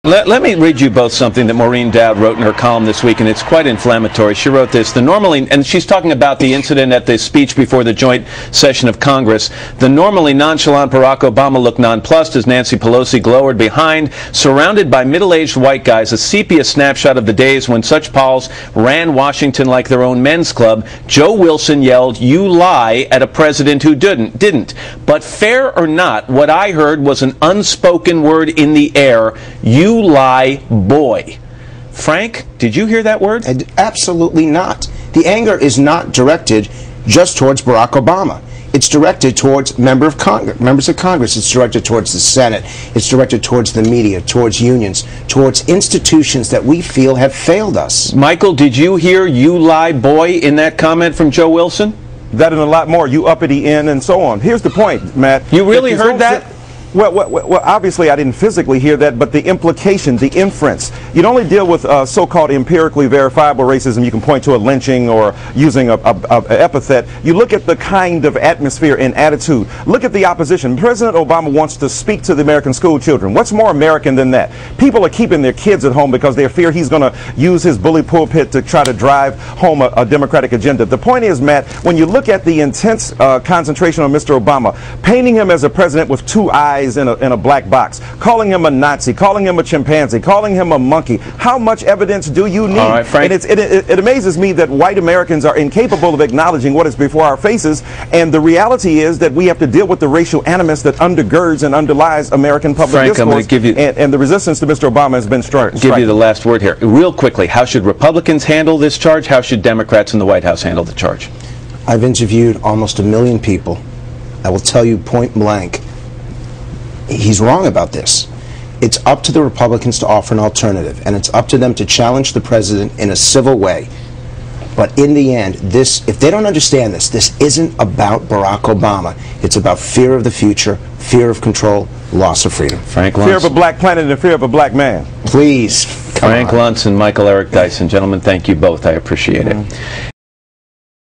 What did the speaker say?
Let me read you both something that Maureen Dowd wrote in her column this week, and it's quite inflammatory. She wrote this, and she's talking about the incident at the speech before the joint session of Congress. The normally nonchalant Barack Obama looked nonplussed as Nancy Pelosi glowered behind, surrounded by middle-aged white guys, a sepia snapshot of the days when such pals ran Washington like their own men's club. Joe Wilson yelled, "You lie," at a president who didn't. But fair or not, what I heard was an unspoken word in the air: "You lie, boy." Frank, did you hear that word? Absolutely not. The anger is not directed just towards Barack Obama. It's directed towards members of Congress. It's directed towards the Senate. It's directed towards the media, towards unions, towards institutions that we feel have failed us. Michael, did you hear "you lie, boy" in that comment from Joe Wilson? That and a lot more, "you uppity in," and so on. Here's the point, Matt. You really heard that? Well, obviously I didn't physically hear that, but the implication, the inference. You don't only deal with so-called empirically verifiable racism. You can point to a lynching or using a epithet. You look at the kind of atmosphere and attitude. Look at the opposition. President Obama wants to speak to the American school children. What's more American than that? People are keeping their kids at home because they fear he's going to use his bully pulpit to try to drive home a Democratic agenda. The point is, Matt, when you look at the intense concentration on Mr. Obama, painting him as a president with two eyes in a black box, calling him a Nazi, calling him a chimpanzee, calling him a monkey. How much evidence do you need? All right, Frank. And it amazes me that white Americans are incapable of acknowledging what is before our faces, and the reality is that we have to deal with the racial animus that undergirds and underlies American public Frank, discourse, I'm going to give you, and the resistance to Mr. Obama has been strong. Give you the last word here. Real quickly, how should Republicans handle this charge? How should Democrats in the White House handle the charge? I've interviewed almost 1 million people. I will tell you point blank, he's wrong about this. It's up to the Republicans to offer an alternative, and it's up to them to challenge the president in a civil way. But in the end, if they don't understand this isn't about Barack Obama. It's about fear of the future, fear of control, loss of freedom. Frank Luntz. Fear of a black planet and fear of a black man. Please, Frank Luntz and Michael Eric Dyson. Gentlemen, thank you both. I appreciate it.